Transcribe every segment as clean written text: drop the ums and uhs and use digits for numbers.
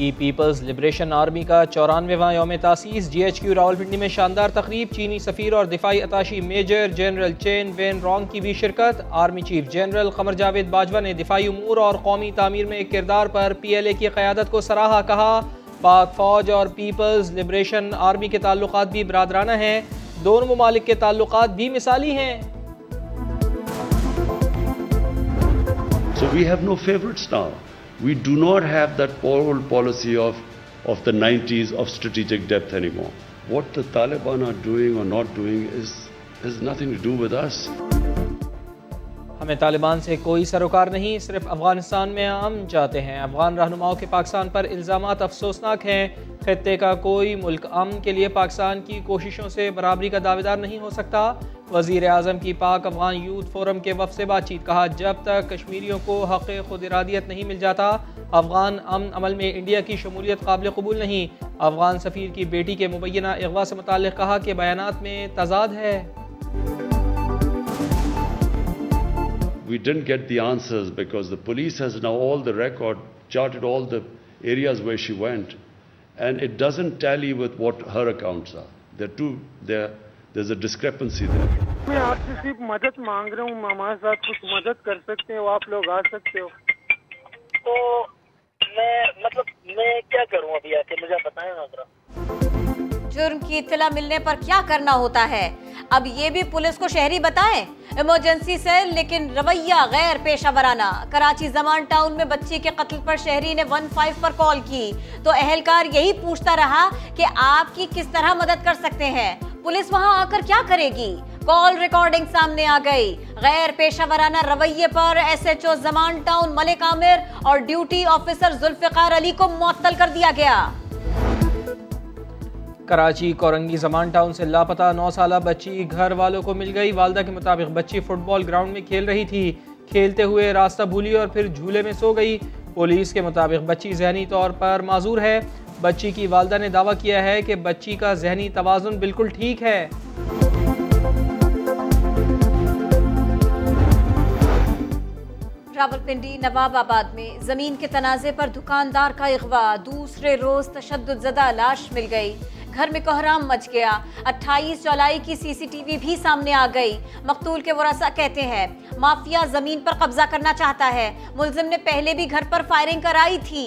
की peoples liberation army का 94वां यौम तासीस। GHQ रावलपिंडी में शानदार तकरीब। चीनी सफ़ीर और दिफाई attaché major general chain when रोंग की भी शिरकत। Army chief general Qamar Javed Bajwa ने दिफाई उमूर और कौमी तामीर में किरदार पर PLA की क़यादत को सराहा। कहा पाक फ़ौज और पीपल्स लिबरेशन आर्मी के ताल्लुकात भी बरादराना हैं, दोनों ममालिक के ताल्लुकात भी मिसाली हैं। So we have no favorites now. We do not have that old policy of the 90s of strategic depth anymore. What the Taliban are doing or not doing has nothing to do with us. हमें तालिबान से कोई सरोकार नहीं, सिर्फ अफगानिस्तान में हम चाहते हैं। अफगान रहनुमाओं के पाकिस्तान पर इल्ज़ामात अफसोसनाक हैं। खित्ते का कोई मुल्क अमन के लिए पाकिस्तान की कोशिशों से बराबरी का दावेदार नहीं हो सकता। वज़ीर आज़म की पाक अफगान यूथ फोरम के वफ़द से बातचीत। कहा जब तक कश्मीरियों को हक़ खुद इरादियत नहीं मिल जाता, अफगान अमन अमल में इंडिया की शमूलियत काबिल कबूल नहीं। अफगान सफ़ीर की बेटी के मुबैना अगवा से मुताल्लिक़ कहा कि बयानात में तज़ाद है। We didn't get the answers because the police has now all the record, charted all the areas where she went, and it doesn't tally with what her accounts are. There's a discrepancy there. मैं आपसे सिर्फ मदद मांग रहा हूँ, हमारे साथ कुछ मदद कर सकते हो, आप लोग आ सकते हो। तो मैं क्या करूँ अभी आके, मुझे बताएं ना जरा। जुर्म की इत्तला मिलने पर क्या करना होता है, अब ये भी पुलिस को शहरी बताएं। इमरजेंसी सेल लेकिन रवैया गैर पेशा वराना। कराची जमान टाउन में बच्ची के कत्ल पर शहरी ने 15 पर कॉल की तो अहलकार यही पूछता रहा कि आपकी किस तरह मदद कर सकते हैं। पुलिस वहां आकर क्या करेगी। कॉल रिकॉर्डिंग सामने आ गई। गैर पेशा वराना रवैये पर SHO जमान टाउन मलिक आमिर और ड्यूटी ऑफिसर जुल्फिकार अली को मुअत्तल कर दिया गया। कराची कोरंगी जमान टाउन से लापता 9 साला बच्ची घर वालों को मिल गई। वालदा के मुताबिक बच्ची फुटबॉल ग्राउंड में खेल रही थी, खेलते हुए रास्ता भूली और फिर झूले में सो गई। पुलिस के मुताबिक बच्ची जहनी तौर पर माजूर है। बच्ची की वालदा ने दावा किया है कि बच्ची का जहनी तवाज़ुन बिल्कुल ठीक है। रावलपिंडी नवाबाबाद में जमीन के तनाज़े पर दुकानदार का अगवा। दूसरे रोज तशद्दुद ज़दा लाश मिल गई। घर में कोहराम मच गया। 28 जुलाई की CCTV भी सामने आ गई। मकतूल के वरासा कहते हैं माफिया जमीन पर कब्जा करना चाहता है। मुलजिम ने पहले भी घर पर फायरिंग कराई थी।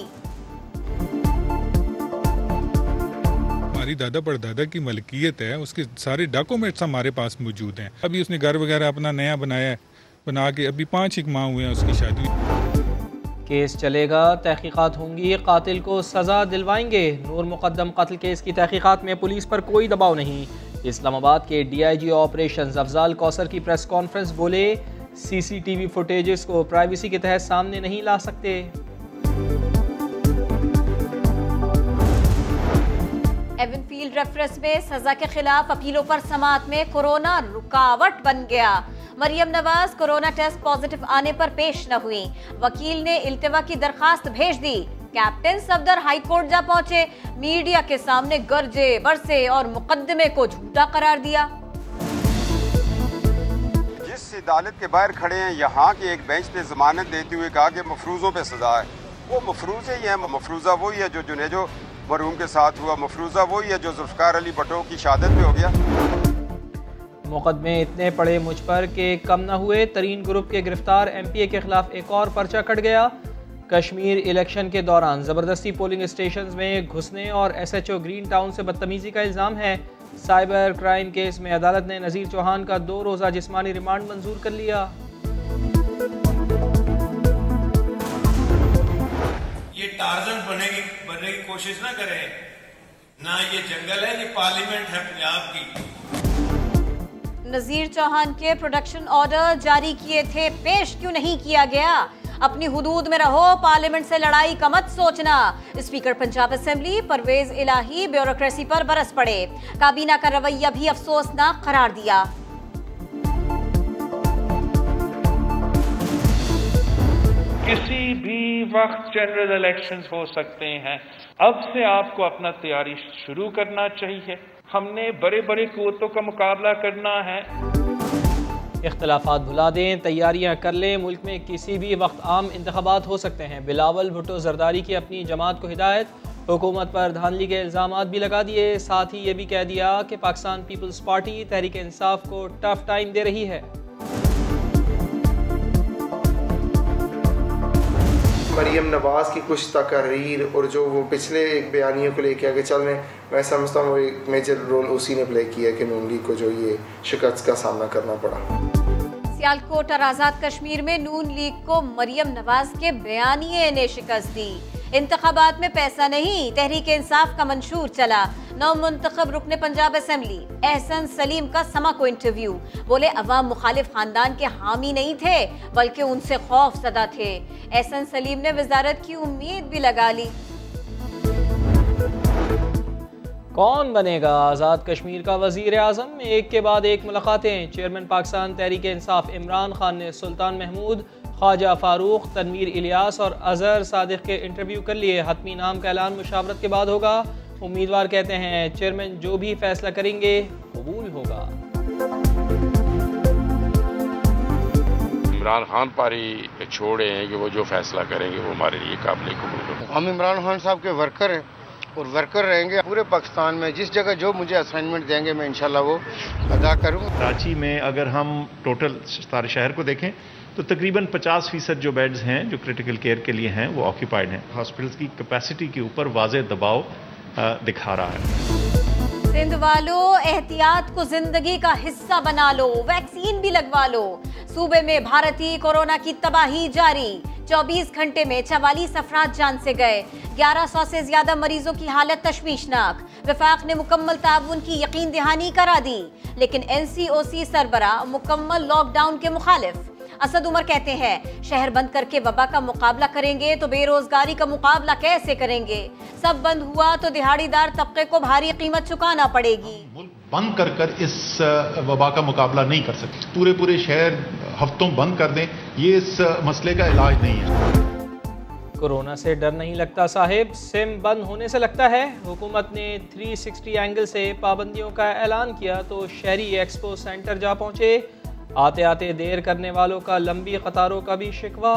हमारी दादा परदादा की मलकियत है, उसके सारे डॉक्यूमेंट्स हमारे पास मौजूद हैं। अभी उसने घर वगैरह अपना नया बनाया है, बना के अभी 5 माह हुए हैं उसकी शादी। केस चलेगा, तहकीकात होंगी, कातिल को सजा दिलवाएंगे। नूर मुकद्दम कत्ल केस की तहकीकात में पुलिस पर कोई दबाव नहीं। इस्लामाबाद के DIG ऑपरेशंस अफजाल कौसर की प्रेस कॉन्फ्रेंस बोले CCTV फुटेजेस को प्राइवेसी के तहत सामने नहीं ला सकते। एवनफील्ड रेफरेंस में सजा के खिलाफ अपीलों पर समाअत में कोरोना रुकावट बन गया। Maryam Nawaz corona test positive आने पर पेश न हुई। वकील ने इल्तिवा की दरखास्त भेज दी। कैप्टन सफदर हाई कोर्ट जा पहुंचे। मीडिया के सामने गरजे बरसे और मुकदमे को झूठा करार दिया। जिस अदालत के बाहर खड़े हैं, यहाँ के एक बेंच पे जमानत देते हुए कहा कि मफरूजों पे सजा है। वो मफरूजे ही है। मफरूजा वही है जो जुनेजो मरहूम के साथ हुआ। मफरूजा वही है जो जुल्फिकार अली भुट्टो की शहादत पे हो गया। मुकदमे इतने पड़े मुझ पर कि कम न हुए। तरीन ग्रुप के गिरफ्तार MPA के खिलाफ एक और पर्चा कट गया। कश्मीर इलेक्शन के दौरान जबरदस्ती पोलिंग स्टेशंस में घुसने और SHO ग्रीन टाउन से बदतमीजी का इल्जाम है। साइबर क्राइम केस में अदालत ने नज़ीर चौहान का 2 रोज़ा जिस्मानी रिमांड मंजूर कर लिया। ये टार्जन बनने की कोशिश ना करें। ना ये जंगल है, ये पार्लियामेंट है पंजाब की। नज़ीर चौहान के प्रोडक्शन ऑर्डर जारी किए थे, पेश क्यों नहीं किया गया। अपनी हुदूद में रहो, पार्लियामेंट से लड़ाई का मत सोचना। स्पीकर पंजाब असेंबली परवेज इलाही ब्यूरोक्रेसी पर बरस पड़े। काबीना का रवैया भी अफसोसनाक करार दिया। किसी भी वक्त जनरल इलेक्शंस हो सकते हैं। अब से आपको अपना तैयारी शुरू करना चाहिए। हमने बड़े बड़े कुव्वतों का मुकाबला करना है। इख्तिलाफात भुला दें, तैयारियां कर लें। मुल्क में किसी भी वक्त आम इंतखाबात हो सकते हैं। बिलावल भुट्टो जरदारी की अपनी जमात को हिदायत। हुकूमत पर धांधली के इल्ज़ामात भी लगा दिए। साथ ही ये भी कह दिया कि पाकिस्तान पीपल्स पार्टी तहरीक इंसाफ को टफ टाइम दे रही है। मरियम नवाज़ की कुछ तकरीर और जो वो पिछले एक बयानियों को लेके आगे चल रहे हैं, मैं समझता हूँ एक मेजर रोल उसी ने प्ले किया कि नून लीग को जो ये शिकस्त का सामना करना पड़ा। सियालकोट और आज़ाद कश्मीर में नून लीग को मरियम नवाज के बयानिए ने शिकस्त दी। इंतखाबात में पैसा नहीं, तहरीक इंसाफ का मंशूर चला। नवमुंतखब रुकने पंजाब असेंबली एहसन सलीम का समा को इंटरव्यू, बोले अवाम मुखालिफ खानदान के हामी नहीं थे बल्कि उनसे खौफ ज़दा थे। एहसन सलीम ने वजारत की उम्मीद भी लगा ली। कौन बनेगा आज़ाद कश्मीर का वज़ीर आज़म? एक के बाद एक मुलाकातें। चेयरमैन पाकिस्तान तहरीक इंसाफ इमरान खान ने सुल्तान महमूद, ख्वाजा फारूक, तनवीर इलियास और अजहर सादिक के इंटरव्यू कर लिए। हतमी नाम का ऐलान मुशावरत के बाद होगा। उम्मीदवार कहते हैं चेयरमैन जो भी फैसला करेंगे कबूल होगा। इमरान खान पारी छोड़े हैं कि वो जो फैसला करेंगे वो हमारे लिए काबिल कबूल होगा। हम इमरान खान साहब के वर्कर हैं और वर्कर रहेंगे पूरे पाकिस्तान में। जिस जगह जो मुझे असाइनमेंट देंगे मैं इंशाल्लाह वो अदा करूँगा। कराची में अगर हम टोटल सारे शहर को देखें तो तकरीबन 50% जो बेड्स हैं जो क्रिटिकल केयर के लिए हैं वो ऑक्यूपाइड हैं। हॉस्पिटल्स की कैपेसिटी के ऊपर वाज़े दबाव दिखा रहा है। सिंध वालों, एहतियात को जिंदगी का हिस्सा बना लो, वैक्सीन भी लगवा लो। सूबे में भारतीय कोरोना की तबाही जारी। 24 घंटे में 44 अफराद जान से गए। 1100 से ज्यादा मरीजों की हालत तशवीशनाक। वफाक ने मुकम्मल ताउन की यकीन दहानी करा दी, लेकिन NCOC सरबरा मुकम्मल लॉकडाउन के मुखालिफ। असद उमर कहते हैं शहर बंद करके वबा का मुकाबला करेंगे तो बेरोजगारी का मुकाबला कैसे करेंगे? सब बंद हुआ तो दिहाड़ीदार तबके को भारी कीमत चुकाना पड़ेगी। बंद कर इस वबा का मुकाबला नहीं कर सकते। पूरे शहर हफ्तों बंद कर दें, ये इस मसले का इलाज नहीं है। कोरोना से डर नहीं लगता साहिब, सिम बंद होने से लगता है। हुकूमत ने 360 एंगल से पाबंदियों का ऐलान किया तो शहरी एक्सपो सेंटर जा पहुंचे। आते आते देर करने वालों का लंबी कतारों का भी शिकवा।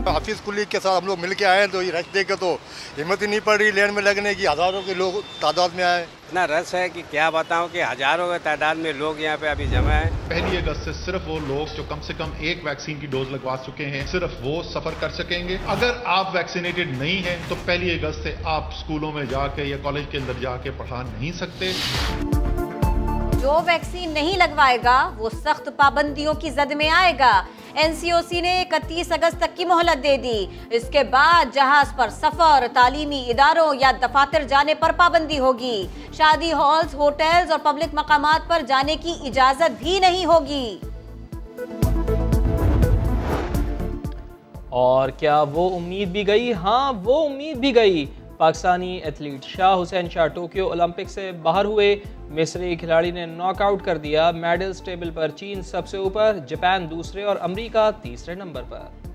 हाफिज कुलीग के साथ हम लोग मिल के आए हैं तो ये रश देख के तो हिम्मत ही नहीं पड़ रही लेन में लगने की। हजारों के लोग तादाद में आए। इतना रश है कि क्या बताऊं कि हजारों की तादाद में लोग यहाँ पे अभी जमा हैं। 1 अगस्त से सिर्फ वो लोग जो कम से कम एक वैक्सीन की डोज लगवा चुके हैं सिर्फ वो सफर कर सकेंगे। अगर आप वैक्सीनेटेड नहीं हैं तो 1 अगस्त से आप स्कूलों में जाके या कॉलेज के अंदर जाके पढ़ा नहीं सकते। जो वैक्सीन नहीं लगवाएगा वो सख्त पाबंदियों की जद में आएगा। NCOC ने 31 अगस्त तक की मोहलत दे दी। इसके बाद जहाज पर सफर, तालीमी इदारों या दफातर जाने पर पाबंदी होगी। शादी हॉल्स, होटल्स और पब्लिक मकामात पर जाने की इजाजत भी नहीं होगी। और क्या वो उम्मीद भी गई? हाँ, वो उम्मीद भी गई। Pakistani athlete Shah Hussain Shah Tokyo Olympic से बाहर हुए। मिस्री खिलाड़ी ने नॉकआउट कर दिया। मेडल्स टेबल पर चीन सबसे ऊपर, जापान दूसरे और अमेरिका तीसरे नंबर पर।